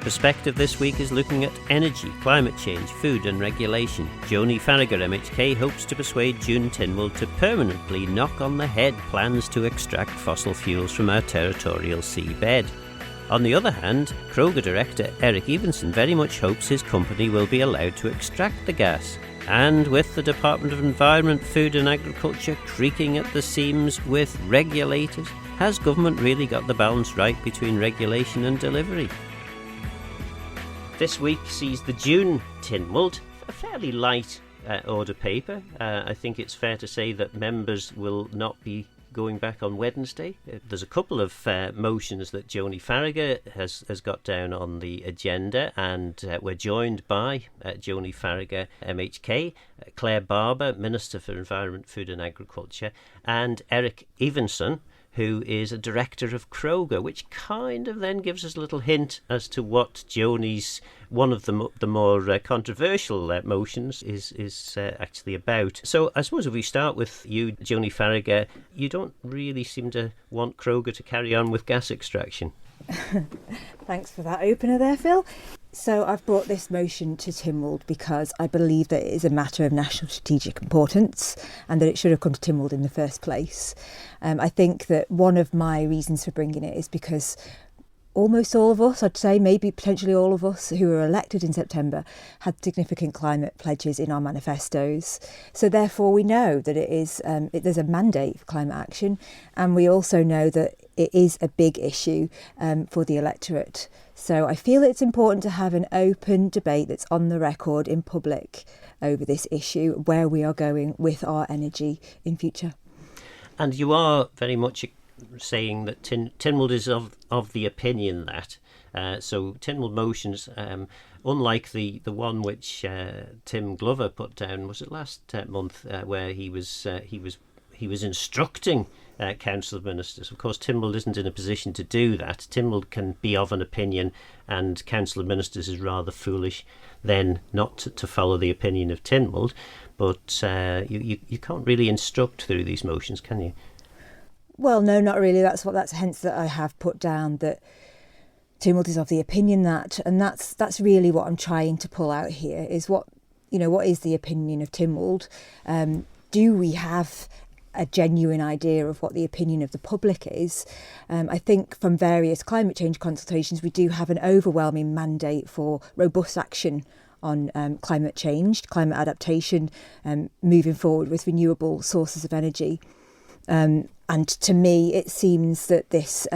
Perspective this week is looking at energy, climate change, food and regulation. Joney Faragher MHK hopes to persuade June Tynwald to permanently knock on the head plans to extract fossil fuels from our territorial seabed. On the other hand, Crogga director Eric Evenson very much hopes his company will be allowed to extract the gas. And with the Department of Environment, Food and Agriculture creaking at the seams with regulators, has government really got the balance right between regulation and delivery? This week sees the June Tynwald, a fairly light order paper. I think it's fair to say that members will not be going back on Wednesday. There's a couple of motions that Joney Faragher has got down on the agenda, and we're joined by Joney Faragher MHK, Clare Barber, Minister for Environment, Food and Agriculture, and Eric Evenson, who is a director of Crogga, which kind of then gives us a little hint as to what Joney's, one of the more controversial motions, is actually about. So I suppose if we start with you, Joney Faragher, you don't really seem to want Crogga to carry on with gas extraction. Thanks for that opener there, Phil. So I've brought this motion to Tynwald because I believe that it is a matter of national strategic importance and that it should have come to Tynwald in the first place. I think that one of my reasons for bringing it is because almost all of us, I'd say maybe potentially all of us who were elected in September, had significant climate pledges in our manifestos. So therefore we know that it is there's a mandate for climate action, and we also know that it is a big issue for the electorate. So I feel it's important to have an open debate that's on the record in public over this issue, where we are going with our energy in future. And you are very much saying that Tynwald is of the opinion that so Tynwald motions, unlike the one which Tim Glover put down, was it last month, where he was instructing Council of Ministers. Of course, Tynwald isn't in a position to do that. Tynwald can be of an opinion, and Council of Ministers is rather foolish then not to follow the opinion of Tynwald. But you can't really instruct through these motions, can you? Well, no, not really. That's hence that I have put down that Tynwald is of the opinion that, and that's really what I'm trying to pull out here is what is the opinion of Tynwald? Do we have a genuine idea of what the opinion of the public is? I think from various climate change consultations, we do have an overwhelming mandate for robust action on climate change, climate adaptation, moving forward with renewable sources of energy. And to me, it seems that this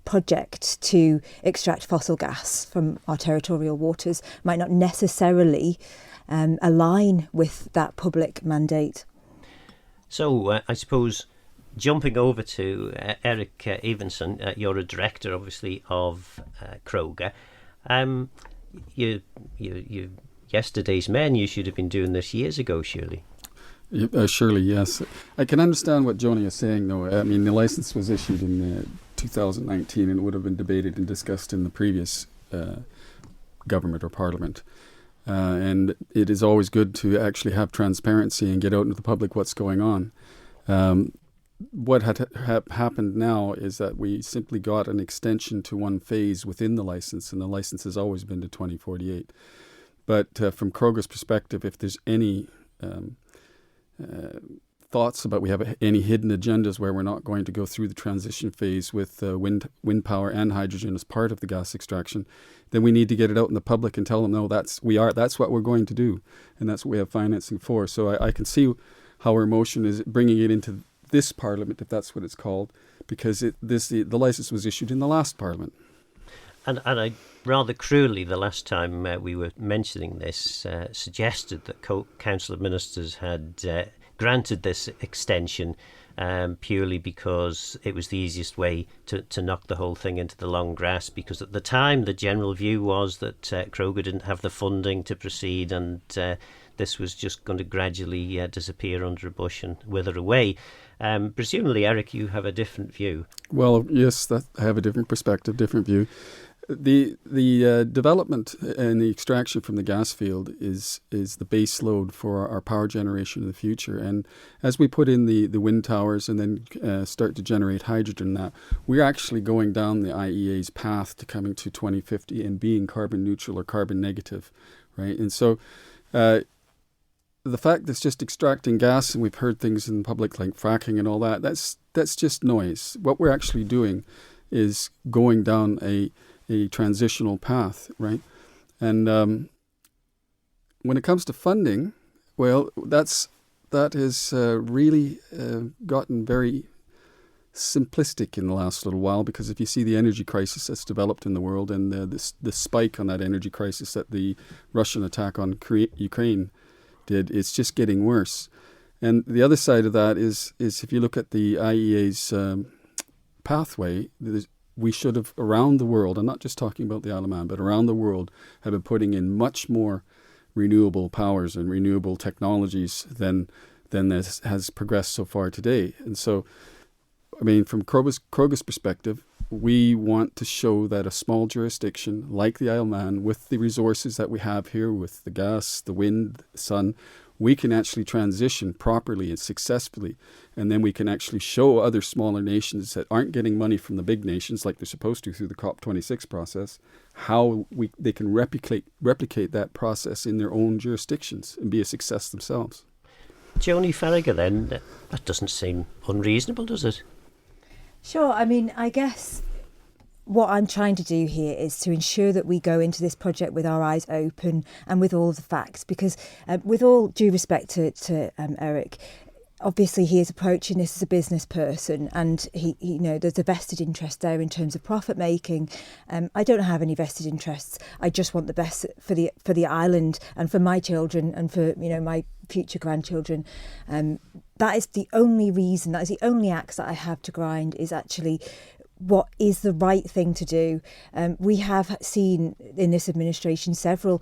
project to extract fossil gas from our territorial waters might not necessarily align with that public mandate. So I suppose jumping over to Eric Evenson, you're a director, obviously, of Crogga. You yesterday's men. You should have been doing this years ago, surely. Surely, yes. I can understand what Joney is saying, though. I mean, the licence was issued in 2019 and would have been debated and discussed in the previous government or parliament. And it is always good to actually have transparency and get out into the public what's going on. What had happened now is that we simply got an extension to one phase within the licence, and the licence has always been to 2048. But from Crogga's perspective, if there's any thoughts about we have any hidden agendas where we're not going to go through the transition phase with wind power and hydrogen as part of the gas extraction, then we need to get it out in the public and tell them, no, that's what we're going to do, and that's what we have financing for. So I can see how our motion is bringing it into this parliament, if that's what it's called, because the licence was issued in the last parliament. And I rather cruelly, the last time we were mentioning this, suggested that Council of Ministers had granted this extension purely because it was the easiest way to knock the whole thing into the long grass, because at the time the general view was that Crogga didn't have the funding to proceed, and this was just going to gradually disappear under a bush and wither away. Presumably, Eric, you have a different view. Well, yes, I have a different perspective, different view. The development and the extraction from the gas field is the base load for our power generation in the future. And as we put in the wind towers and then start to generate hydrogen, that we're actually going down the IEA's path to coming to 2050 and being carbon neutral or carbon negative, right? And so the fact that it's just extracting gas, and we've heard things in public like fracking and all that, that's just noise. What we're actually doing is going down a transitional path, right? And when it comes to funding, well, that has really gotten very simplistic in the last little while, because if you see the energy crisis that's developed in the world and the spike on that energy crisis that the Russian attack on Ukraine did, it's just getting worse. And the other side of that is if you look at the IEA's pathway, we should have, around the world, I'm not just talking about the Isle of Man, but around the world, have been putting in much more renewable powers and renewable technologies than this has progressed so far today. And so, I mean, from Crogga's perspective, we want to show that a small jurisdiction like the Isle of Man, with the resources that we have here, with the gas, the wind, the sun, we can actually transition properly and successfully. And then we can actually show other smaller nations that aren't getting money from the big nations like they're supposed to through the COP26 process, how they can replicate that process in their own jurisdictions and be a success themselves. Joney Faragher, then, that doesn't seem unreasonable, does it? Sure. I mean, I guess what I'm trying to do here is to ensure that we go into this project with our eyes open and with all of the facts, because with all due respect to Eric, obviously he is approaching this as a business person, and he there's a vested interest there in terms of profit making. I don't have any vested interests. I just want the best for the island and for my children and for my future grandchildren. That is the only reason. That is the only axe that I have to grind, is actually what is the right thing to do. We have seen in this administration several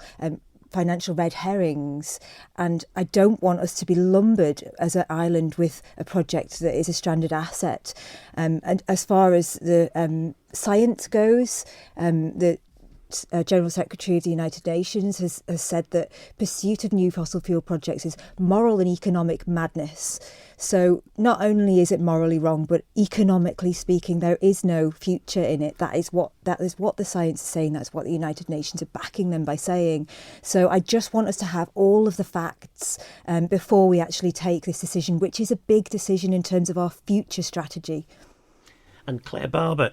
financial red herrings, and I don't want us to be lumbered as an island with a project that is a stranded asset. And as far as the science goes, the General Secretary of the United Nations has said that pursuit of new fossil fuel projects is moral and economic madness. So not only is it morally wrong, but economically speaking, there is no future in it. That is what the science is saying. That's what the United Nations are backing them by saying. So I just want us to have all of the facts before we actually take this decision, which is a big decision in terms of our future strategy. And Clare Barber,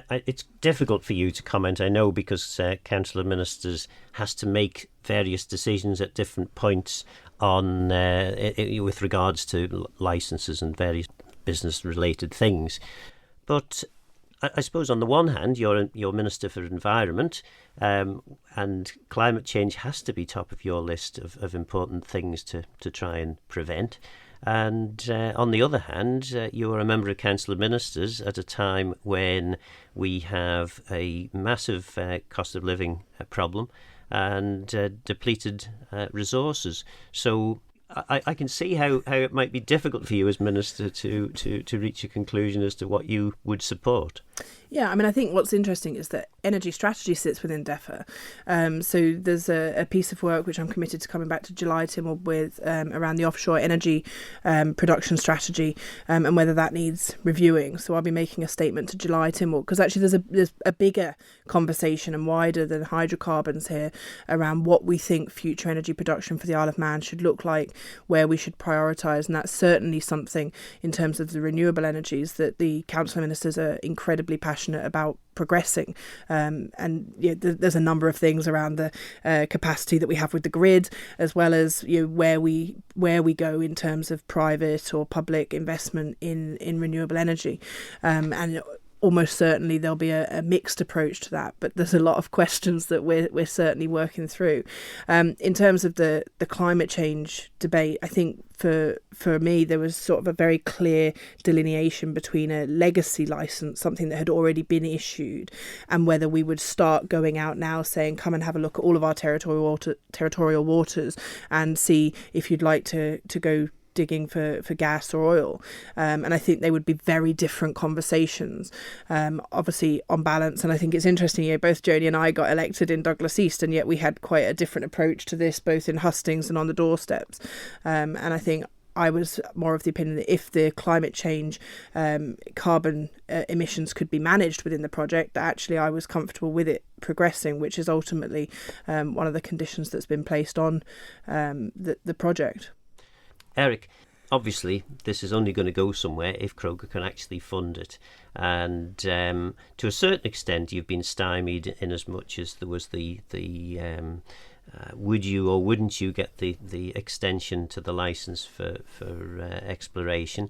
it's difficult for you to comment, I know, because Council of Ministers has to make various decisions at different points on with regards to licences and various business-related things. But I suppose on the one hand, you're Minister for Environment, and climate change has to be top of your list of important things to try and prevent. And on the other hand, you are a member of Council of Ministers at a time when we have a massive cost of living problem and depleted resources. So I can see how it might be difficult for you as Minister to reach a conclusion as to what you would support. Yeah, I mean, I think what's interesting is that energy strategy sits within DEFA. So there's a piece of work which I'm committed to coming back to July, Tim, with around the offshore energy production strategy and whether that needs reviewing. So I'll be making a statement to July, Tim, because actually there's a bigger conversation and wider than hydrocarbons here around what we think future energy production for the Isle of Man should look like, where we should prioritise. And that's certainly something in terms of the renewable energies that the Council of Ministers are incredibly passionate about progressing. And there's a number of things around the capacity that we have with the grid, as well as where we go in terms of private or public investment in renewable energy. And almost certainly there'll be a mixed approach to that, but there's a lot of questions that we're certainly working through. In terms of the climate change debate, I think for me there was sort of a very clear delineation between a legacy licence, something that had already been issued, and whether we would start going out now saying, come and have a look at all of our territorial waters and see if you'd like to go digging for gas or oil. And I think they would be very different conversations, obviously on balance. And I think it's interesting, both Joney and I got elected in Douglas East, and yet we had quite a different approach to this, both in hustings and on the doorsteps. And I think I was more of the opinion that if the climate change carbon emissions could be managed within the project, that actually I was comfortable with it progressing, which is ultimately one of the conditions that's been placed on the project. Eric, obviously this is only going to go somewhere if Crogga can actually fund it. And to a certain extent you've been stymied in as much as there was the would you or wouldn't you get the extension to the licence for exploration?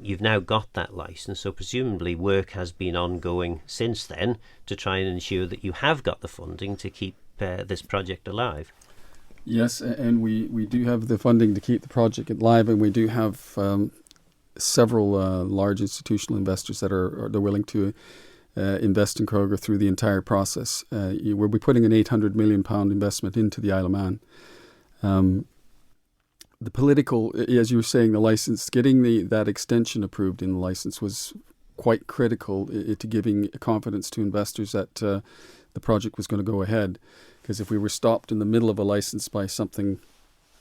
You've now got that licence, so presumably work has been ongoing since then to try and ensure that you have got the funding to keep this project alive. Yes, and we do have the funding to keep the project alive, and we do have several large institutional investors that are willing to invest in Crogga through the entire process. We'll be putting an £800 million investment into the Isle of Man. The political, as you were saying, the license, getting that extension approved in the license was quite critical to giving confidence to investors that the project was going to go ahead. Because if we were stopped in the middle of a license by something,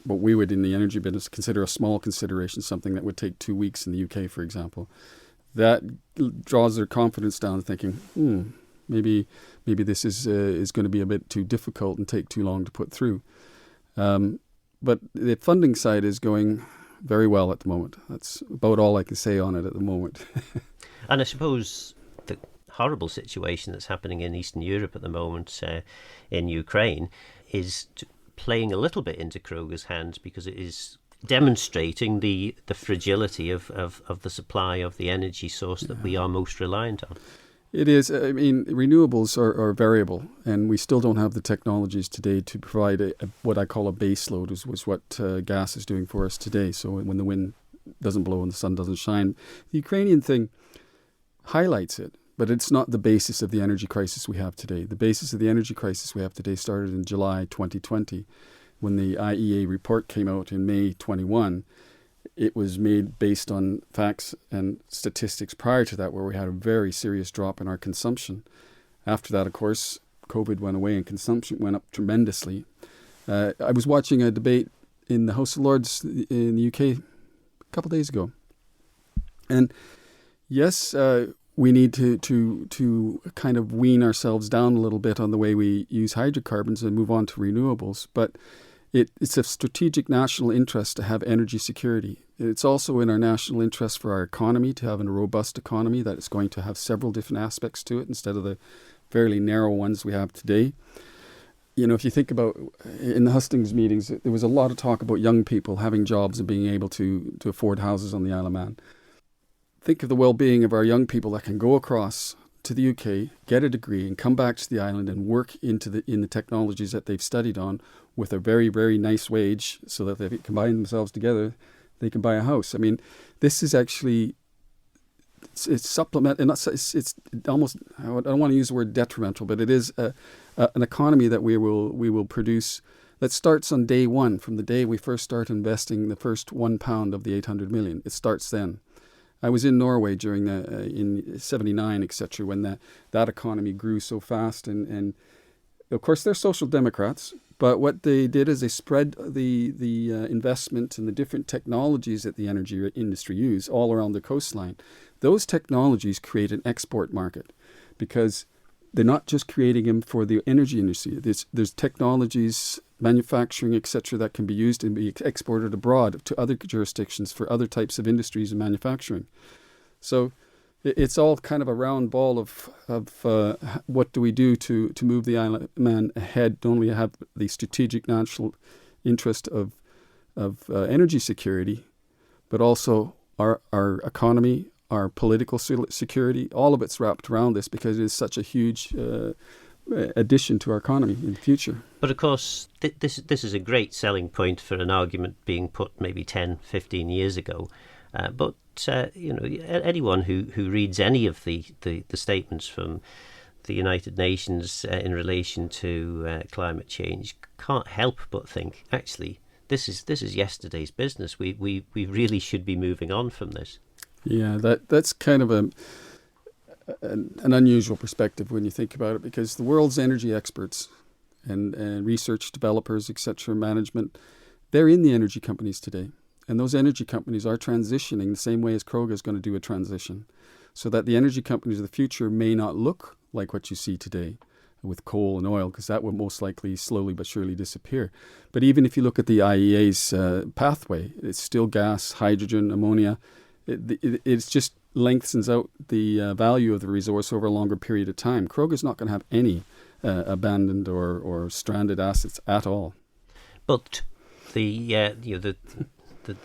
what we would in the energy business consider a small consideration, something that would take 2 weeks in the UK, for example, that draws their confidence down, thinking, maybe this is going to be a bit too difficult and take too long to put through. But the funding side is going very well at the moment. That's about all I can say on it at the moment. And I suppose the horrible situation that's happening in Eastern Europe at the moment, in Ukraine, is playing a little bit into Crogga's hands, because it is demonstrating the fragility of the supply of the energy source that we are most reliant on. It is. I mean, renewables are variable, and we still don't have the technologies today to provide what I call a base load, was what gas is doing for us today. So when the wind doesn't blow and the sun doesn't shine, the Ukrainian thing highlights it, but it's not the basis of the energy crisis we have today. The basis of the energy crisis we have today started in July 2020, when the IEA report came out in May 21. It was made based on facts and statistics prior to that, where we had a very serious drop in our consumption. After that, of course, COVID went away and consumption went up tremendously. I was watching a debate in the House of Lords in the UK a couple of days ago. And yes, we need to kind of wean ourselves down a little bit on the way we use hydrocarbons and move on to renewables. But it's a strategic national interest to have energy security. It's also in our national interest for our economy to have a robust economy that is going to have several different aspects to it instead of the fairly narrow ones we have today. You know, if you think about in the hustings meetings, there was a lot of talk about young people having jobs and being able to afford houses on the Isle of Man. Think of the well-being of our young people that can go across to the UK, get a degree, and come back to the island and work in the technologies that they've studied on with a very, very nice wage, so that if they combine themselves together, they can buy a house. I mean, this is actually it's supplement, and it's almost, I don't want to use the word detrimental, but it is an economy that we will produce that starts on day one, from the day we first start investing the first £1 of the 800 million. It starts then. I was in Norway during in '79, etc., when that economy grew so fast, and of course they're social democrats. But what they did is they spread the investment and the different technologies that the energy industry use all around the coastline. Those technologies create an export market, because they're not just creating them for the energy industry. There's technologies, manufacturing, etc., that can be used and be exported abroad to other jurisdictions for other types of industries and manufacturing. So it's all kind of a round ball of what do we do to move the Isle of Man ahead, not only have the strategic national interest of energy security, but also our economy, our political security. All of it's wrapped around this, because it is such a huge addition to our economy in the future. But of course, this is a great selling point for an argument being put maybe 10, 15 years ago. But anyone who reads any of the statements from the United Nations in relation to climate change can't help but think, actually, this is yesterday's business. We really should be moving on from this. Yeah, that's kind of an unusual perspective when you think about it, because the world's energy experts and research developers, etc., management, they're in the energy companies today. And those energy companies are transitioning the same way as Crogga is going to do a transition, so that the energy companies of the future may not look like what you see today with coal and oil, because that will most likely slowly but surely disappear. But even if you look at the IEA's pathway, it's still gas, hydrogen, ammonia. It's just lengthens out the value of the resource over a longer period of time. Crogga's not going to have any abandoned or stranded assets at all. But the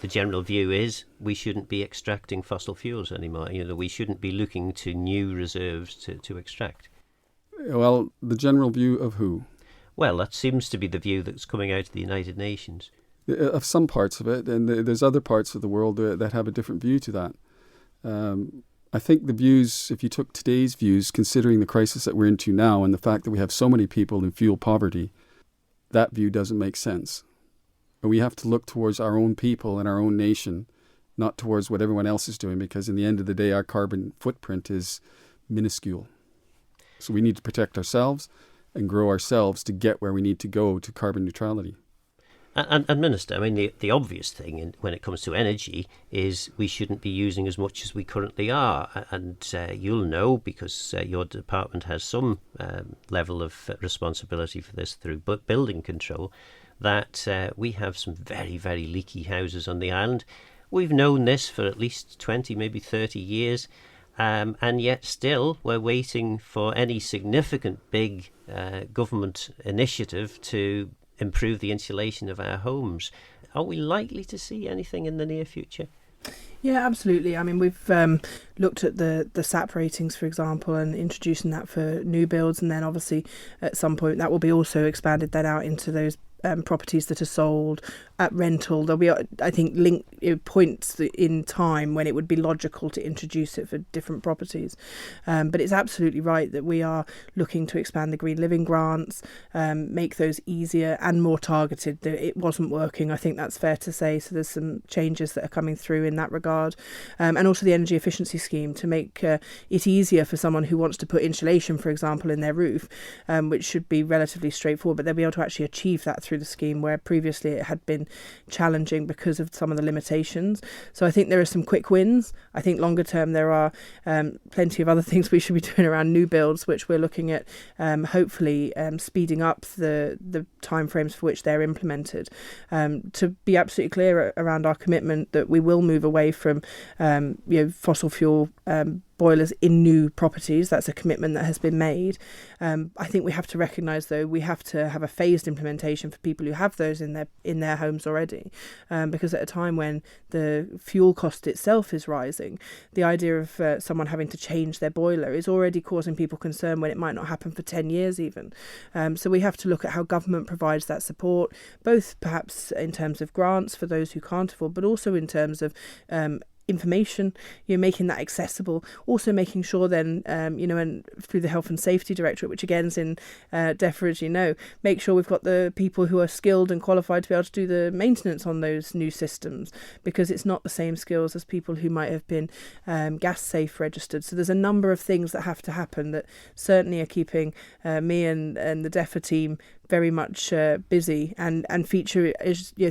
general view is we shouldn't be extracting fossil fuels anymore. We shouldn't be looking to new reserves to extract. Well, the general view of who? Well, that seems to be the view that's coming out of the United Nations. Of some parts of it, and there's other parts of the world that have a different view to that. I think the views, if you took today's views, considering the crisis that we're into now and the fact that we have so many people in fuel poverty, that view doesn't make sense. And we have to look towards our own people and our own nation, not towards what everyone else is doing, because in the end of the day, our carbon footprint is minuscule. So we need to protect ourselves and grow ourselves to get where we need to go to carbon neutrality. And Minister, I mean, the obvious thing when it comes to energy is we shouldn't be using as much as we currently are. And you'll know, because your department has some level of responsibility for this through building control, that we have some very, very leaky houses on the island. We've known this for at least 20, maybe 30 years. And yet still we're waiting for any significant big government initiative to improve the insulation of our homes. Are we likely to see anything in the near future? Yeah, absolutely. I mean, we've looked at the SAP ratings, for example, and introducing that for new builds, and then obviously at some point that will be also expanded then out into those properties that are sold at rental. There'll be, I think, points in time when it would be logical to introduce it for different properties. But it's absolutely right that we are looking to expand the Green Living grants, make those easier and more targeted. It wasn't working, I think that's fair to say. So there's some changes that are coming through in that regard. And also the energy efficiency scheme to make it easier for someone who wants to put insulation, for example, in their roof, which should be relatively straightforward, but they'll be able to actually achieve that through the scheme, where previously it had been challenging because of some of the limitations. So I think there are some quick wins. I think longer term there are plenty of other things we should be doing around new builds, which we're looking at hopefully speeding up the timeframes for which they're implemented. To be absolutely clear around our commitment that we will move away from fossil fuel boilers in new properties. That's a commitment that has been made. I think we have to recognise, though, we have to have a phased implementation for people who have those in their homes already, because at a time when the fuel cost itself is rising, the idea of someone having to change their boiler is already causing people concern when it might not happen for 10 years even. So we have to look at how government provides that support, both perhaps in terms of grants for those who can't afford, but also in terms of information, making that accessible, also making sure then, and through the Health and Safety Directorate, which again is in DEFA, as you know, make sure we've got the people who are skilled and qualified to be able to do the maintenance on those new systems, because it's not the same skills as people who might have been gas safe registered. So there's a number of things that have to happen that certainly are keeping me and the DEFA team very much busy and feature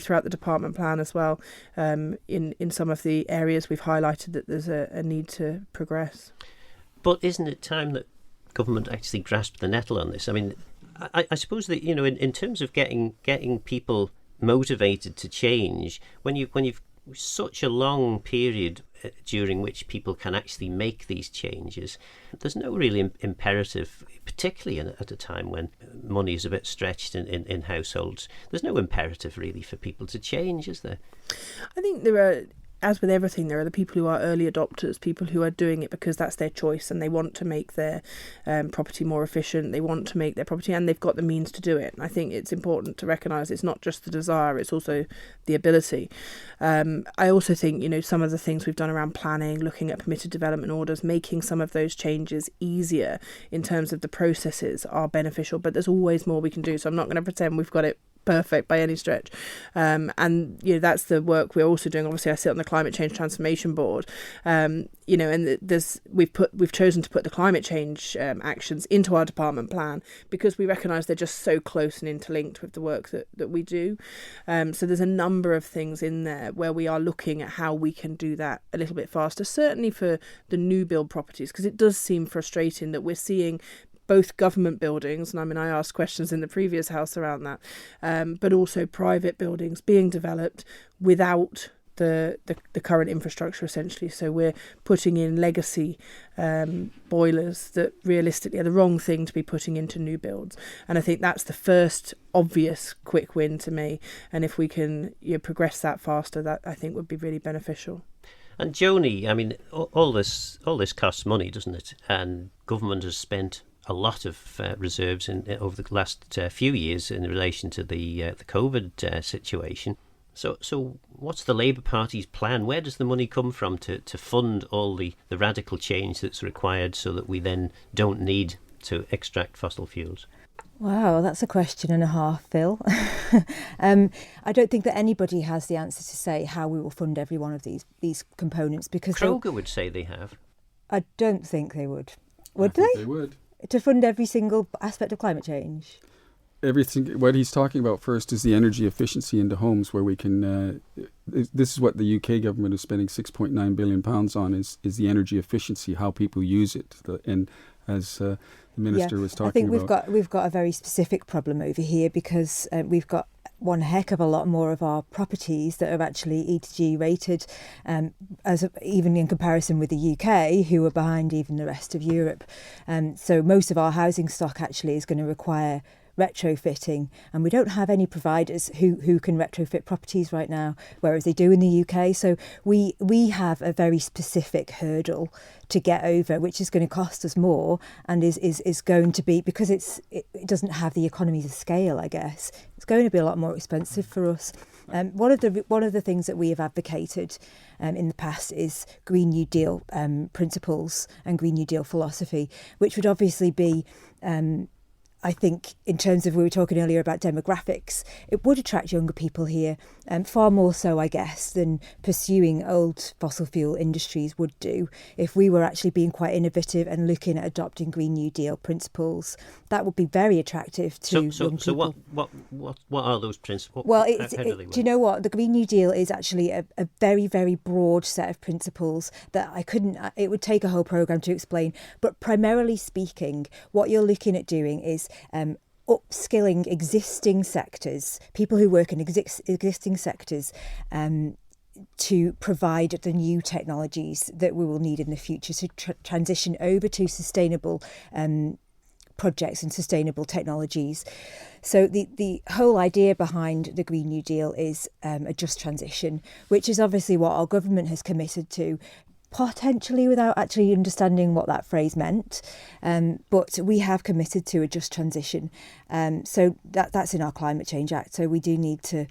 throughout the department plan as well, in some of the areas we've highlighted that there's a need to progress. But isn't it time that government actually grasped the nettle on this? I mean, I suppose that in terms of getting people motivated to change, when you've such a long period during which people can actually make these changes, there's no real imperative, particularly at a time when money is a bit stretched in households. There's no imperative really for people to change, is there? I think there are, as with everything, there are the people who are early adopters, people who are doing it because that's their choice and they want to make their property more efficient, they want to make their property, and they've got the means to do it. And I think it's important to recognise it's not just the desire, it's also the ability. I also think, some of the things we've done around planning, looking at permitted development orders, making some of those changes easier in terms of the processes are beneficial, but there's always more we can do. So I'm not going to pretend we've got it perfect by any stretch. And that's the work we're also doing. Obviously, I sit on the Climate Change Transformation Board. And we've chosen to put the climate change actions into our department plan because we recognise they're just so close and interlinked with the work that we do. So there's a number of things in there where we are looking at how we can do that a little bit faster, certainly for the new build properties, because it does seem frustrating that we're seeing both government buildings, and I mean I asked questions in the previous house around that, but also private buildings being developed without the current infrastructure essentially. So we're putting in legacy boilers that realistically are the wrong thing to be putting into new builds. And I think that's the first obvious quick win to me. And if we can progress that faster, that I think would be really beneficial. And Joney, I mean, all this costs money, doesn't it? And government has spent a lot of reserves over the last few years in relation to the COVID situation. So what's the Labour Party's plan? Where does the money come from to fund all the radical change that's required so that we then don't need to extract fossil fuels? Wow, that's a question and a half, Phil. I don't think that anybody has the answer to say how we will fund every one of these components, because Crogga would say they have. I don't think they would. I think they would. To fund every single aspect of climate change? Everything. What he's talking about first is the energy efficiency into homes, where we can. This is what the UK government is spending £6.9 billion on. Is the energy efficiency, how people use it, and as the minister was talking about. I think we've got a very specific problem over here, because we've got one heck of a lot more of our properties that are actually E2G rated, even in comparison with the UK, who are behind even the rest of Europe. So most of our housing stock actually is going to require retrofitting, and we don't have any providers who can retrofit properties right now, whereas they do in the UK. So we have a very specific hurdle to get over, which is going to cost us more, and is going to be, because it doesn't have the economies of scale, I guess, it's going to be a lot more expensive for us. One of the things that we have advocated in the past is Green New Deal principles and Green New Deal philosophy, which would obviously be I think in terms of, we were talking earlier about demographics, it would attract younger people here, far more so, I guess, than pursuing old fossil fuel industries would do. If we were actually being quite innovative and looking at adopting Green New Deal principles, that would be very attractive to young people. So what are those principles? Well, do you know what? The Green New Deal is actually a very, very broad set of principles that it would take a whole programme to explain. But primarily speaking, what you're looking at doing is upskilling existing sectors, people who work in existing sectors, to provide the new technologies that we will need in the future to transition over to sustainable projects and sustainable technologies. So the whole idea behind the Green New Deal is a just transition, which is obviously what our government has committed to, potentially without actually understanding what that phrase meant. But we have committed to a just transition. So that's in our Climate Change Act. So we do need to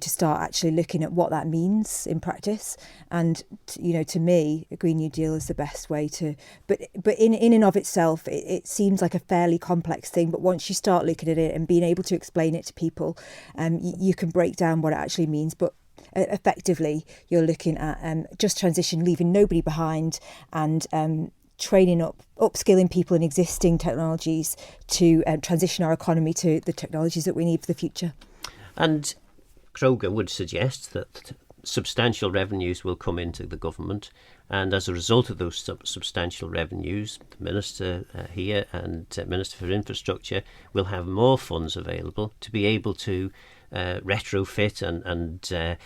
start actually looking at what that means in practice. And to me, a Green New Deal is the best way to. But in and of itself, it seems like a fairly complex thing. But once you start looking at it and being able to explain it to people, you can break down what it actually means. But effectively, you're looking at just transition, leaving nobody behind, and training upskilling people in existing technologies to transition our economy to the technologies that we need for the future. And Crogga would suggest that substantial revenues will come into the government, and as a result of those substantial revenues, the Minister here and Minister for Infrastructure will have more funds available to be able to retrofit and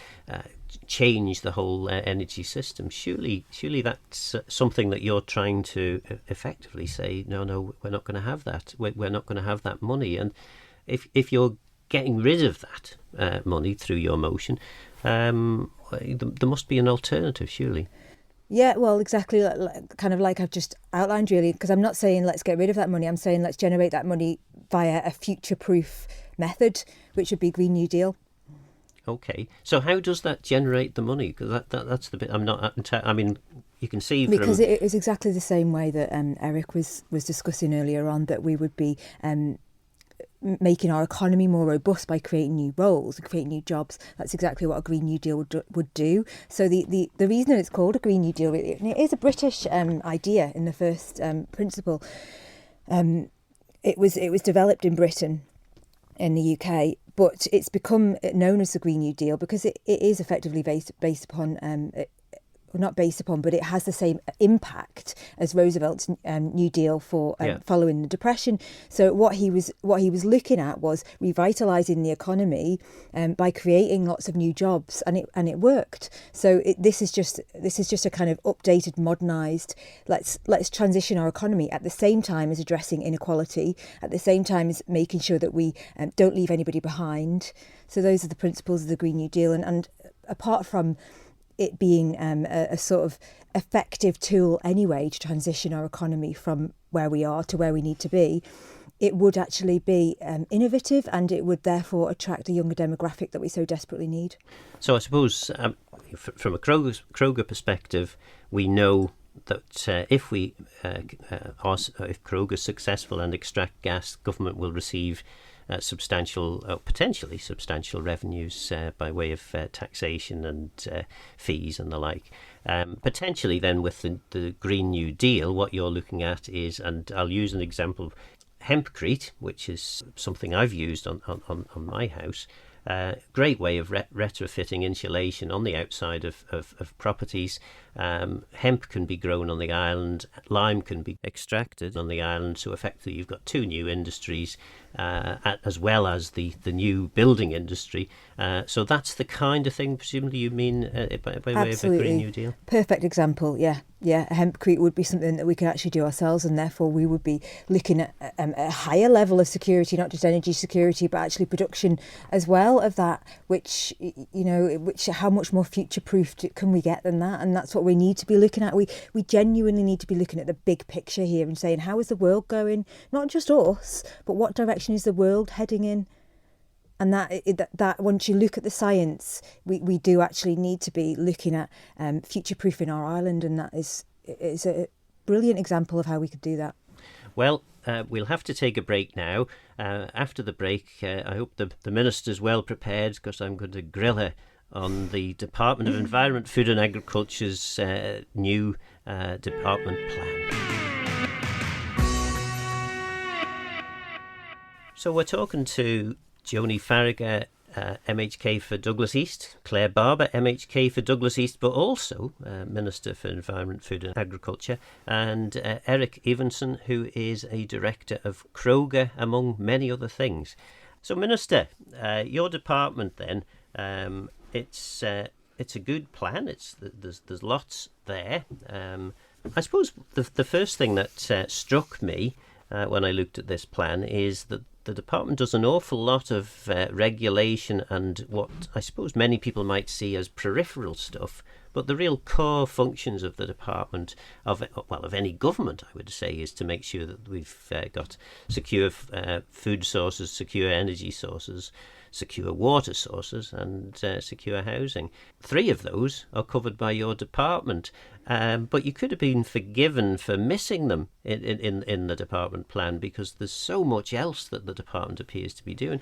change the whole energy system. Surely that's something that you're trying to effectively say, no, we're not going to have that. We're not going to have that money. And if you're getting rid of that money through your motion, there must be an alternative, surely. Yeah, well, exactly, kind of like I've just outlined, really, because I'm not saying let's get rid of that money. I'm saying let's generate that money via a future-proof method, which would be Green New Deal. Okay, so how does that generate the money? Because that's the bit I'm not. I mean, you can see because it is exactly the same way that Eric was discussing earlier on, that we would be making our economy more robust by creating new roles and creating new jobs. That's exactly what a Green New Deal would do. So the reason that it's called a Green New Deal, it is a British idea in the first principle. It was developed in Britain, in the UK, but it's become known as the Green New Deal because it is effectively based upon not based upon, but it has the same impact as Roosevelt's New Deal for following the Depression. So what he was looking at was revitalising the economy by creating lots of new jobs, and it worked. So this is just a kind of updated, modernised. Let's transition our economy at the same time as addressing inequality, at the same time as making sure that we don't leave anybody behind. So those are the principles of the Green New Deal, and apart from it being a sort of effective tool anyway to transition our economy from where we are to where we need to be, it would actually be innovative, and it would therefore attract the younger demographic that we so desperately need. So I suppose from a Crogga perspective, we know that if Crogga is successful and extract gas, government will receive potentially substantial revenues by way of taxation and fees and the like. Potentially then with the Green New Deal, what you're looking at is, and I'll use an example, hempcrete, which is something I've used on my house. Great way of retrofitting insulation on the outside of properties. Hemp can be grown on the island, lime can be extracted on the island, so effectively you've got two new industries as well as the new building industry. So that's the kind of thing presumably you mean by way of a Green New Deal? Perfect example, yeah. Hempcrete would be something that we could actually do ourselves, and therefore we would be looking at a higher level of security, not just energy security, but actually production as well of that, which how much more future-proofed can we get than that? And that's what we need to be looking at. We genuinely need to be looking at the big picture here and saying, how is the world going? Not just us, but what direction is the world heading in? And that once you look at the science, we do actually need to be looking at future-proofing our island, and that is a brilliant example of how we could do that. Well, we'll have to take a break now. After the break, I hope the Minister's well prepared, because I'm going to grill her on the Department of Environment, Food and Agriculture's new department plan. So we're talking to Joney Faragher MHK for Douglas East, Clare Barber MHK for Douglas East, but also Minister for Environment, Food and Agriculture, and Eric Evenson, who is a director of Crogga, among many other things. So Minister, your department then, it's a good plan. There's lots there. I suppose the first thing that struck me when I looked at this plan is that the department does an awful lot of regulation and what I suppose many people might see as peripheral stuff, but the real core functions of the department, of any government, I would say, is to make sure that we've got secure food sources, secure energy sources, secure water sources, and secure housing. 3 of those are covered by your department, but you could have been forgiven for missing them in the department plan, because there's so much else that the department appears to be doing.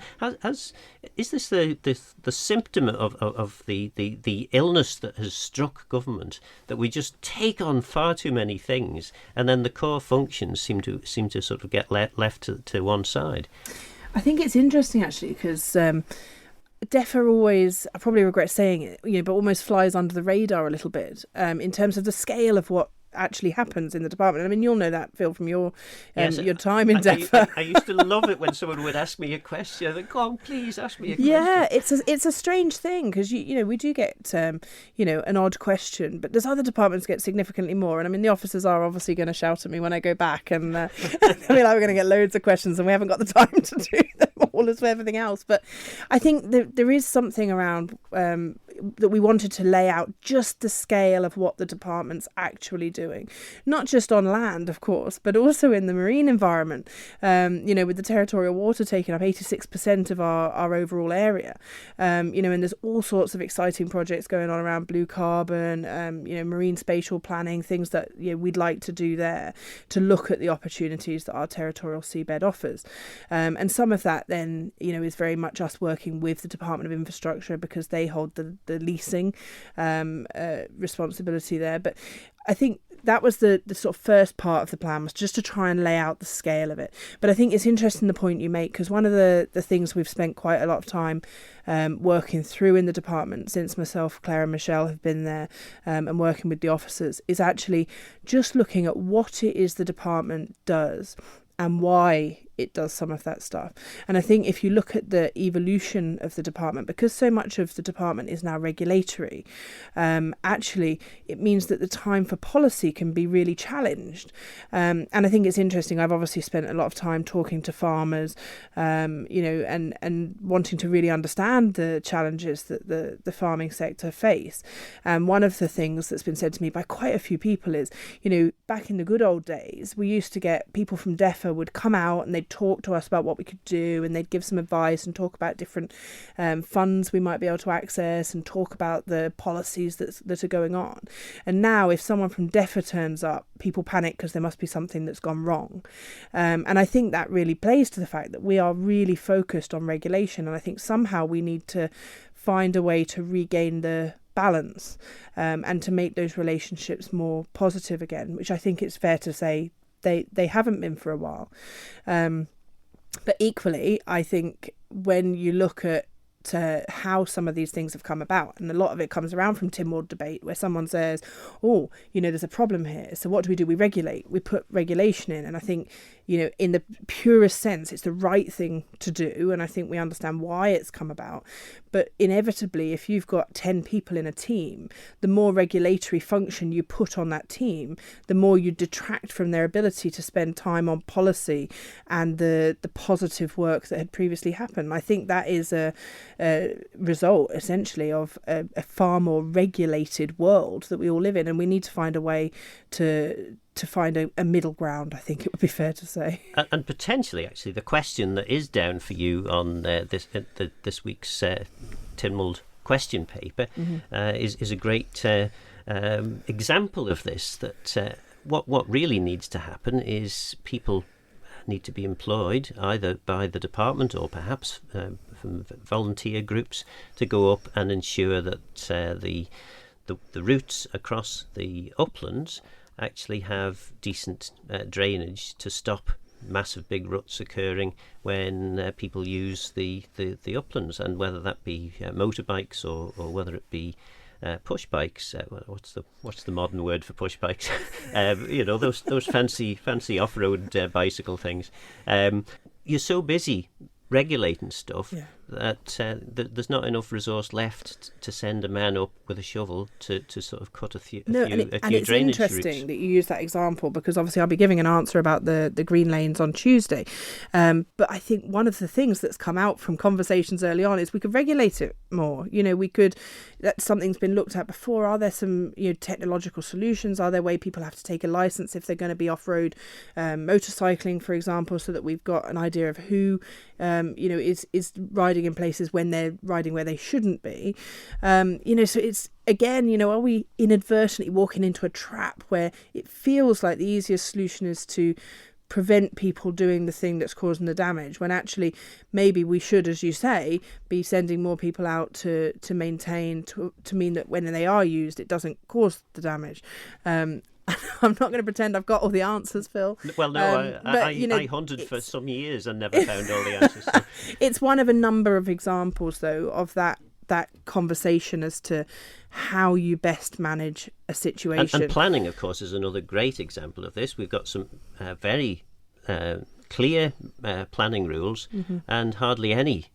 Is this the symptom of the illness that has struck government, that we just take on far too many things, and then the core functions seem to sort of get left to one side? I think it's interesting actually, because DEFA always, I probably regret saying it, but almost flies under the radar a little bit in terms of the scale of what actually happens in the department. I mean, you'll know that, Phil, from your time in DEFA. I used to love it when someone would ask me a question. I think, go on, please ask me a question. Yeah, it's a strange thing, because we do get an odd question, but does other departments get significantly more? And I mean, the officers are obviously going to shout at me when I go back, and they'll be like, we're going to get loads of questions, and we haven't got the time to do them all as for everything else. But I think there is something around that we wanted to lay out just the scale of what the department's actually doing, not just on land, of course, but also in the marine environment. With the territorial water taking up 86% of our overall area, and there's all sorts of exciting projects going on around blue carbon, marine spatial planning, things that we'd like to do there to look at the opportunities that our territorial seabed offers, and some of that that then, is very much us working with the Department of Infrastructure, because they hold the leasing responsibility there. But I think that was the sort of first part of the plan, was just to try and lay out the scale of it. But I think it's interesting the point you make, because one of the things we've spent quite a lot of time working through in the department since myself, Clare and Michelle have been there and working with the officers, is actually just looking at what it is the department does and why it does some of that stuff. And I think if you look at the evolution of the department, because so much of the department is now regulatory, actually it means that the time for policy can be really challenged. And I think it's interesting. I've obviously spent a lot of time talking to farmers, and wanting to really understand the challenges that the farming sector face. And one of the things that's been said to me by quite a few people is, back in the good old days, we used to get people from DEFA would come out and they'd talk to us about what we could do, and they'd give some advice and talk about different funds we might be able to access, and talk about the policies that are going on. And now if someone from DEFA turns up, people panic because there must be something that's gone wrong. And I think that really plays to the fact that we are really focused on regulation, and I think somehow we need to find a way to regain the balance and to make those relationships more positive again, which I think it's fair to say they haven't been for a while. But equally, I think when you look at how some of these things have come about, and a lot of it comes around from Tynwald debate, where someone says, there's a problem here, so what do? We regulate, we put regulation in. And I think, in the purest sense, it's the right thing to do, and I think we understand why it's come about. But inevitably, if you've got 10 people in a team, the more regulatory function you put on that team, the more you detract from their ability to spend time on policy and the positive work that had previously happened. I think that is a result, essentially, of a far more regulated world that we all live in, and we need to find a way to find a middle ground, I think it would be fair to say. And potentially, actually, the question that is down for you on this week's Tynwald question paper is a great example of this, that what really needs to happen is people need to be employed either by the department or perhaps from volunteer groups to go up and ensure that the routes across the uplands actually have decent drainage to stop massive big ruts occurring when people use the uplands, and whether that be motorbikes or whether it be push bikes. What's the modern word for push bikes? Those fancy off-road bicycle things. You're so busy regulating stuff that there's not enough resource left to send a man up with a shovel to sort of cut a few and it's drainage interesting routes. that you use that example, because obviously I'll be giving an answer about the green lanes on Tuesday, but I think one of the things that's come out from conversations early on is we could regulate it more. Something's been looked at before. Are there some technological solutions? Are there way people have to take a license if they're going to be off-road motorcycling, for example, so that we've got an idea of who is riding in places when they're riding where they shouldn't be. So it's, again, are we inadvertently walking into a trap where it feels like the easiest solution is to prevent people doing the thing that's causing the damage, when actually maybe we should, as you say, be sending more people out to maintain, to mean that when they are used, it doesn't cause the damage. I'm not going to pretend I've got all the answers, Phil. Well, no, I hunted for some years and never found all the answers. So. It's one of a number of examples, though, of that conversation as to how you best manage a situation. And planning, of course, is another great example of this. We've got some very clear planning rules and hardly any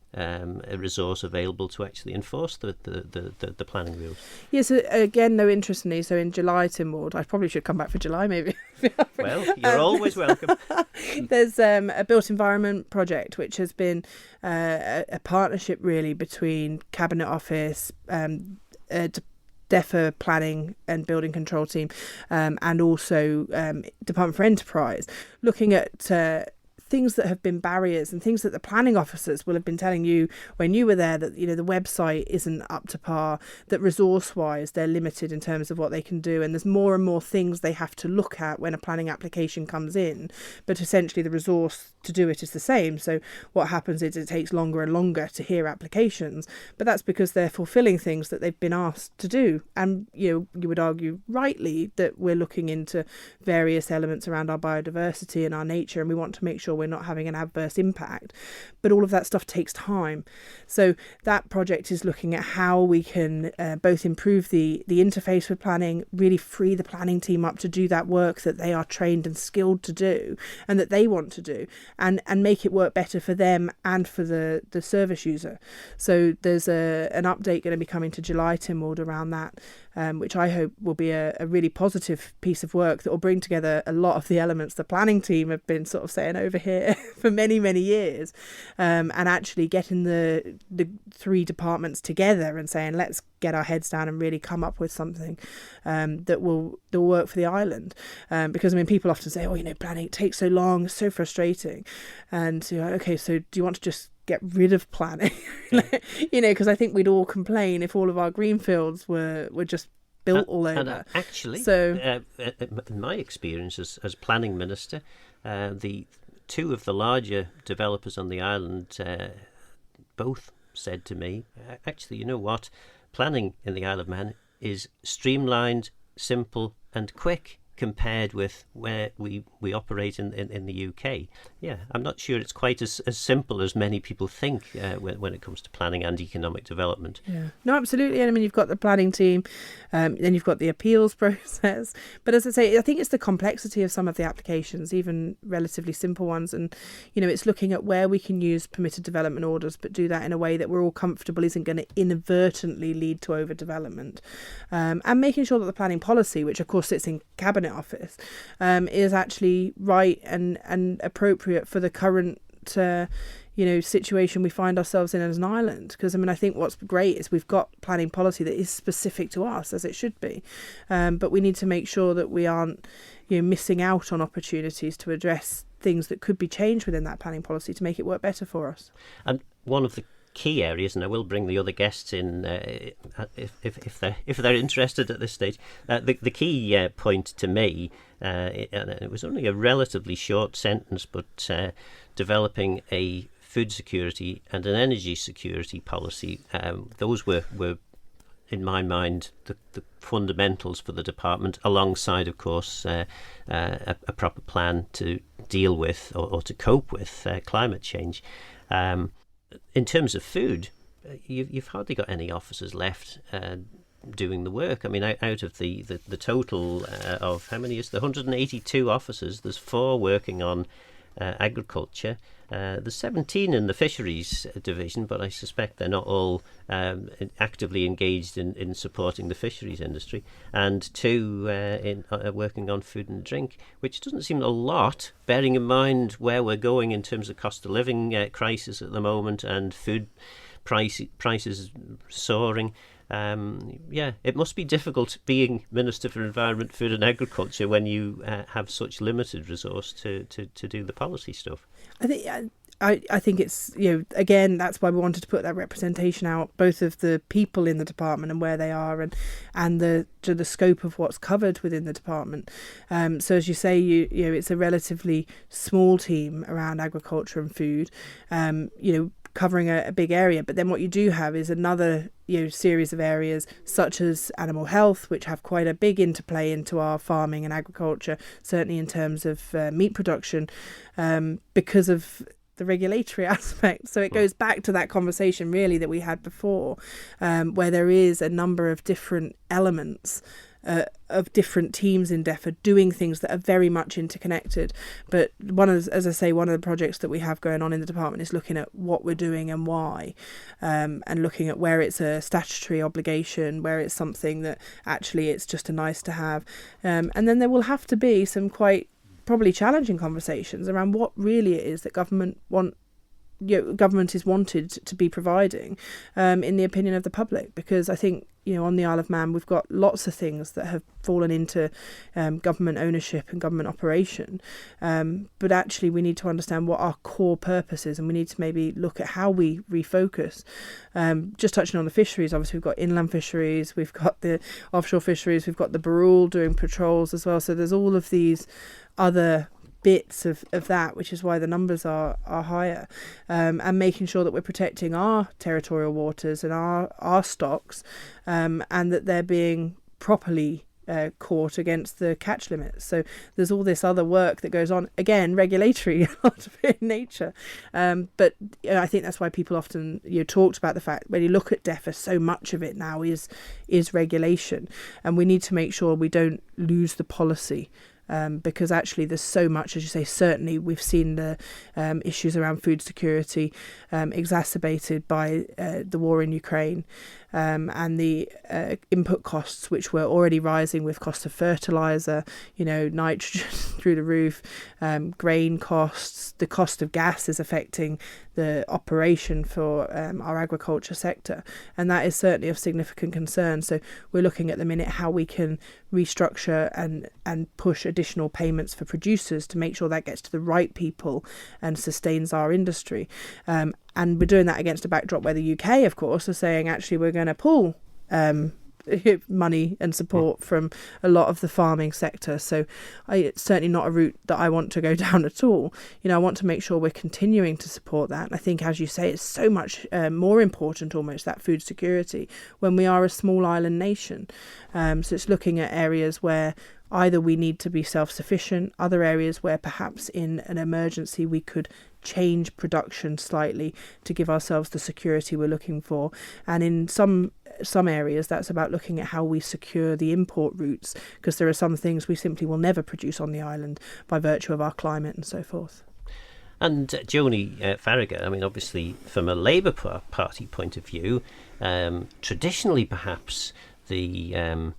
resource available to actually enforce the planning rules. Yes, again, no, interestingly, so in July, Tynwald, I probably should come back for July maybe. Well, you're always welcome. There's a built environment project which has been a partnership really between Cabinet Office, DEFA planning and building control team, and also Department for Enterprise, looking at things that have been barriers and things that the planning officers will have been telling you when you were there, that, you know, the website isn't up to par, that resource-wise they're limited in terms of what they can do, and there's more and more things they have to look at when a planning application comes in, but essentially the resource to do it is the same. So what happens is it takes longer and longer to hear applications, but that's because they're fulfilling things that they've been asked to do. And you would argue rightly that we're looking into various elements around our biodiversity and our nature, and we want to make sure we're not having an adverse impact, but all of that stuff takes time. So that project is looking at how we can both improve the interface with planning, really free the planning team up to do that work that they are trained and skilled to do and that they want to do, and make it work better for them and for the service user. So there's an update going to be coming to July, Tynwald, around that, which I hope will be a really positive piece of work that will bring together a lot of the elements the planning team have been sort of saying over here for many, many years, and actually getting the three departments together and saying, let's get our heads down and really come up with something that will work for the island. Because, I mean, people often say, oh, you know, planning takes so long, it's so frustrating. And you're like, okay, so do you want to just get rid of planning? You know, because I think we'd all complain if all of our greenfields were just built all over. And actually, so in my experience as planning minister, the two of the larger developers on the island both said to me, actually, you know what, planning in the Isle of Man is streamlined, simple and quick compared with where we operate in the UK. Yeah, I'm not sure it's quite as simple as many people think when it comes to planning and economic development. Yeah, no, absolutely. And I mean, you've got the planning team, then you've got the appeals process. But as I say, I think it's the complexity of some of the applications, even relatively simple ones. And, you know, it's looking at where we can use permitted development orders, but do that in a way that we're all comfortable isn't going to inadvertently lead to overdevelopment. And making sure that the planning policy, which of course sits in Cabinet Office, is actually right and appropriate for the current situation we find ourselves in as an island. Because I mean, I think what's great is we've got planning policy that is specific to us, as it should be, but we need to make sure that we aren't missing out on opportunities to address things that could be changed within that planning policy to make it work better for us. And one of the key areas, and I will bring the other guests in if they're interested at this stage. The key point to me, and it was only a relatively short sentence, but developing a food security and an energy security policy. Those were in my mind the fundamentals for the department, alongside, of course, a proper plan to deal with or to cope with climate change. In terms of food, you've hardly got any officers left doing the work. I mean, out of the total of how many is there? 182 officers. There's 4 working on agriculture. There's 17 in the fisheries division, but I suspect they're not all actively engaged in supporting the fisheries industry, and 2 in working on food and drink, which doesn't seem a lot, bearing in mind where we're going in terms of cost of living crisis at the moment and food prices soaring. It must be difficult being Minister for Environment, Food and Agriculture when you have such limited resource to do the policy stuff. I think it's, again, that's why we wanted to put that representation out, both of the people in the department and where they are, and the scope of what's covered within the department. So as you say, it's a relatively small team around agriculture and food, covering a big area. But then what you do have is another series of areas such as animal health, which have quite a big interplay into our farming and agriculture, certainly in terms of meat production, because of the regulatory aspect. So it goes back to that conversation really that we had before, where there is a number of different elements of different teams in DEFA doing things that are very much interconnected. But one of the projects that we have going on in the department is looking at what we're doing and why, and looking at where it's a statutory obligation, where it's something that actually it's just a nice to have, and then there will have to be some quite probably challenging conversations around what really it is that government is wanted to be providing, in the opinion of the public. Because I think on the Isle of Man, we've got lots of things that have fallen into government ownership and government operation. But actually, we need to understand what our core purpose is, and we need to maybe look at how we refocus. Just touching on the fisheries, obviously, we've got inland fisheries, we've got the offshore fisheries, we've got the Barrule doing patrols as well. So there's all of these other bits of that, which is why the numbers are higher, and making sure that we're protecting our territorial waters and our stocks, and that they're being properly caught against the catch limits. So there's all this other work that goes on, again, regulatory in nature, but I think that's why people often talked about the fact when you look at DEFA, so much of it now is regulation, and we need to make sure we don't lose the policy. Because actually there's so much, as you say, certainly we've seen the issues around food security exacerbated by the war in Ukraine, and the input costs, which were already rising with cost of fertiliser, nitrogen through the roof, grain costs, the cost of gas is affecting the operation for our agriculture sector, and that is certainly of significant concern. So we're looking at the minute how we can restructure and push additional payments for producers to make sure that gets to the right people and sustains our industry. And we're doing that against a backdrop where the UK, of course, are saying actually we're going to pull money and support from a lot of the farming sector. So it's certainly not a route that I want to go down at all. I want to make sure we're continuing to support that. And I think, as you say, it's so much more important almost, that food security, when we are a small island nation. So it's looking at areas where either we need to be self-sufficient, other areas where perhaps in an emergency we could change production slightly to give ourselves the security we're looking for. And in some areas that's about looking at how we secure the import routes, because there are some things we simply will never produce on the island by virtue of our climate and so forth. And Joney Faragher, I mean, obviously from a Labour Party point of view, traditionally perhaps the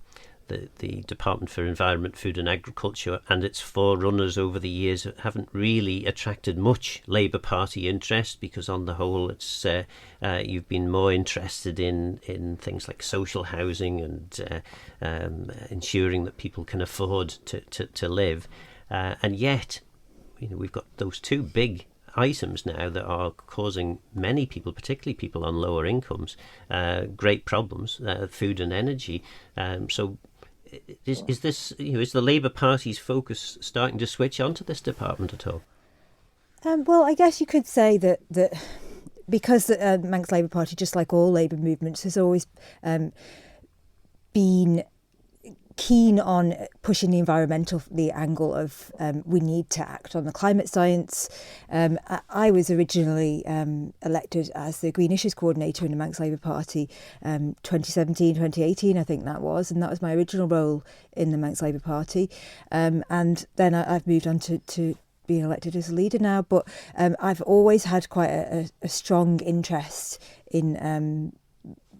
Department for Environment, Food and Agriculture and its forerunners over the years haven't really attracted much Labour Party interest, because on the whole it's you've been more interested in things like social housing and ensuring that people can afford to live, and yet we've got those two big items now that are causing many people, particularly people on lower incomes, great problems, food and energy. So is this, is the Labour Party's focus starting to switch onto this department at all? Well, I guess you could say that because the Manx Labour Party, just like all Labour movements, has always been keen on pushing the angle of we need to act on the climate science. I was originally elected as the Green Issues Coordinator in the Manx Labour Party 2017, 2018, I think that was, and that was my original role in the Manx Labour Party. And then I've moved on to being elected as a leader now, but I've always had quite a strong interest in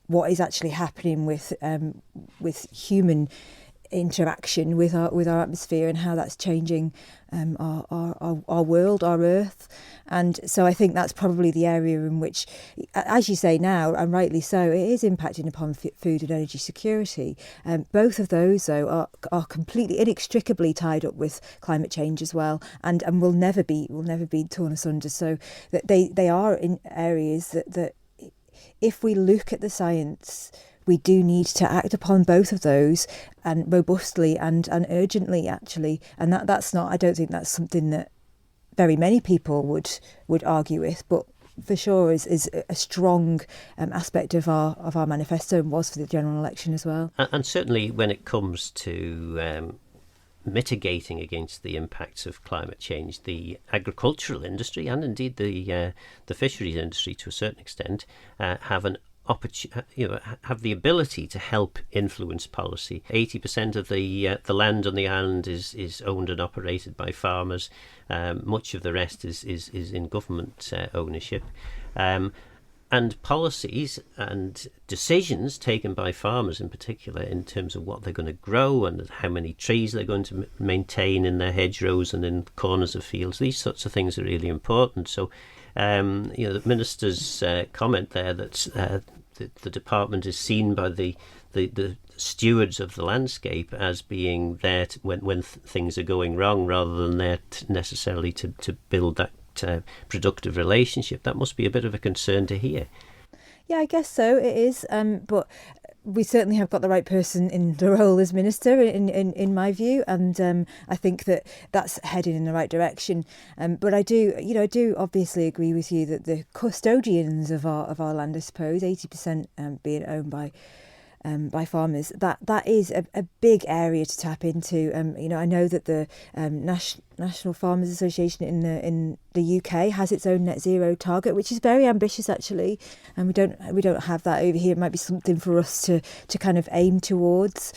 what is actually happening with human interaction with our atmosphere and how that's changing our world, our earth. And so I think that's probably the area in which, as you say now, and rightly so, it is impacting upon food and energy security. Both of those, though, are completely inextricably tied up with climate change as well, and will never be torn asunder. So that they are in areas that if we look at the science, we do need to act upon both of those, and robustly and urgently, actually. And that's not, I don't think that's something that very many people would argue with, but for sure is a strong aspect of our manifesto, and was for the general election as well. And certainly when it comes to mitigating against the impacts of climate change, the agricultural industry and indeed the fisheries industry to a certain extent have the ability to help influence policy. 80% of the land on the island is owned and operated by farmers. Much of the rest is in government ownership. And policies and decisions taken by farmers in particular in terms of what they're going to grow and how many trees they're going to maintain in their hedgerows and in corners of fields, these sorts of things are really important. So, the Minister's comment there that the department is seen by the stewards of the landscape as being there when things are going wrong, rather than there necessarily to build that productive relationship. That must be a bit of a concern to hear. Yeah, I guess so. It is, but we certainly have got the right person in the role as minister, in my view, and I think that that's heading in the right direction. But I do obviously agree with you that the custodians of our land, I suppose, 80% being owned by farmers, that is a big area to tap into. I know that the National Farmers Association in the UK has its own net zero target, which is very ambitious actually, and we don't have that over here. It might be something for us to kind of aim towards,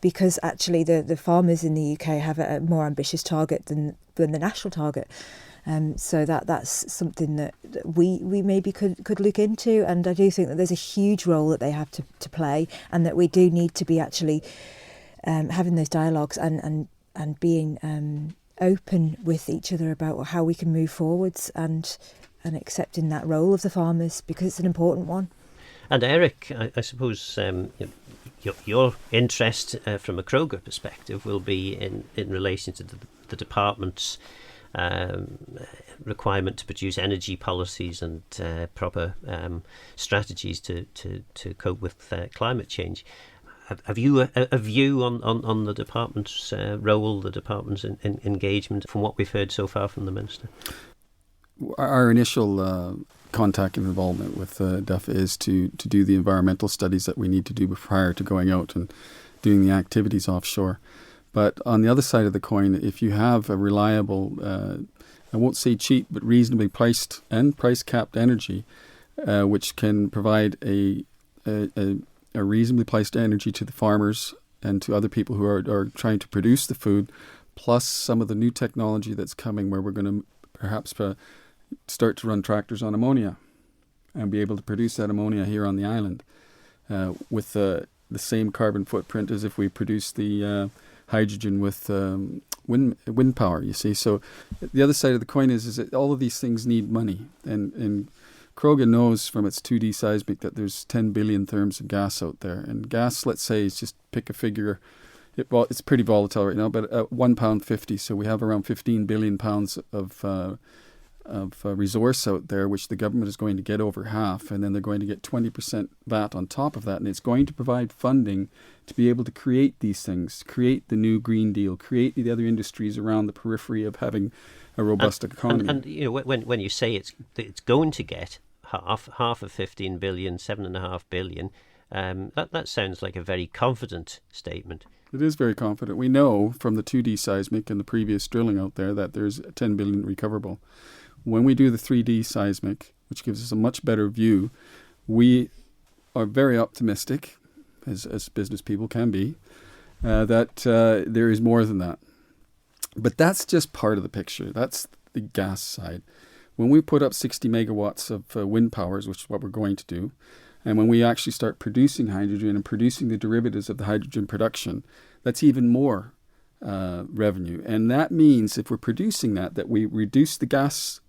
because actually the farmers in the UK have a more ambitious target than the national target. So that's something that we maybe could look into, and I do think that there's a huge role that they have to play, and that we do need to be actually having those dialogues and being open with each other about how we can move forwards and accepting that role of the farmers, because it's an important one. And Eric, I suppose your interest from a Crogga perspective will be in relation to the department's requirement to produce energy policies and proper strategies to cope with climate change. Have you a view on the department's role, the department's engagement, from what we've heard so far from the Minister? Our initial contact and involvement with DEFA is to do the environmental studies that we need to do prior to going out and doing the activities offshore. But on the other side of the coin, if you have a reliable, I won't say cheap, but reasonably priced and price-capped energy, which can provide a reasonably priced energy to the farmers and to other people who are trying to produce the food, plus some of the new technology that's coming where we're going to perhaps start to run tractors on ammonia and be able to produce that ammonia here on the island with the same carbon footprint as if we produce the hydrogen with wind power, you see. So the other side of the coin is that all of these things need money. And Crogga knows from its 2D seismic that there's 10 billion therms of gas out there. And gas, let's say, is just pick a figure. It's pretty volatile right now, but at £1.50, so we have around 15 billion pounds of resource out there, which the government is going to get over half, and then they're going to get 20% VAT on top of that, and it's going to provide funding to be able to create these things, create the new Green Deal, create the other industries around the periphery of having a robust economy. And when you say it's going to get half of 15 billion, 7.5 billion, that sounds like a very confident statement. It is very confident. We know from the 2D seismic and the previous drilling out there that there's 10 billion recoverable. When we do the 3D seismic, which gives us a much better view, we are very optimistic, as business people can be, that there is more than that. But that's just part of the picture. That's the gas side. When we put up 60 megawatts of wind powers, which is what we're going to do, and when we actually start producing hydrogen and producing the derivatives of the hydrogen production, that's even more revenue. And that means if we're producing that we reduce the gas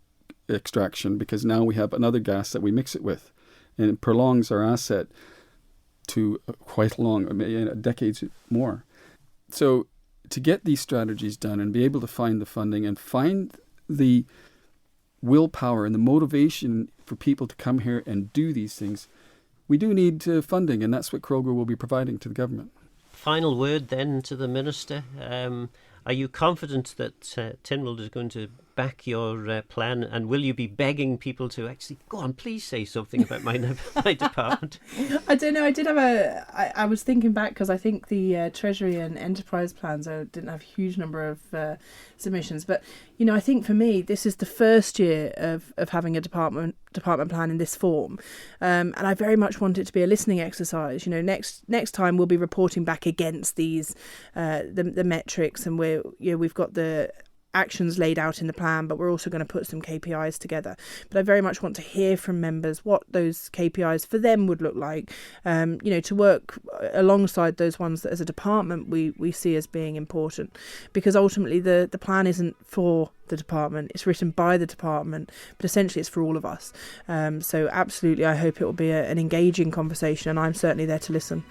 extraction, because now we have another gas that we mix it with, and it prolongs our asset to quite long, decades more. So to get these strategies done and be able to find the funding and find the willpower and the motivation for people to come here and do these things, we do need funding, and that's what Crogga will be providing to the government. Final word then to the Minister. Are you confident that Tynwald is going to back your plan, and will you be begging people to actually go on, please say something about my department? I don't know. I was thinking back, because I think the Treasury and Enterprise plans didn't have a huge number of submissions, but I think for me this is the first year of having a department plan in this form, and I very much want it to be a listening exercise. Next time we'll be reporting back against these the metrics, and we've got the actions laid out in the plan, but we're also going to put some KPIs together. But I very much want to hear from members what those KPIs for them would look like, to work alongside those ones that as a department we see as being important, because ultimately the plan isn't for the department, it's written by the department, but essentially it's for all of us. So absolutely, I hope it will be an engaging conversation, and I'm certainly there to listen.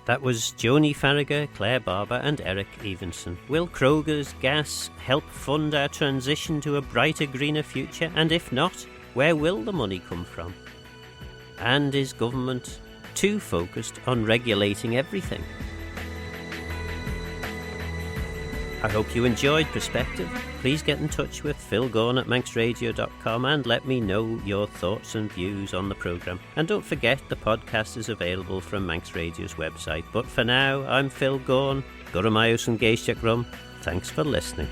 That was Joney Faragher, Clare Barber and Eric Evenson. Will Crogga's gas help fund our transition to a brighter, greener future? And if not, where will the money come from? And is government too focused on regulating everything? I hope you enjoyed Perspective. Please get in touch with Phil Gaughan at manxradio.com and let me know your thoughts and views on the programme. And don't forget, the podcast is available from Manx Radio's website. But for now, I'm Phil Gaughan. Guramaeus and Geishak Rum. Thanks for listening.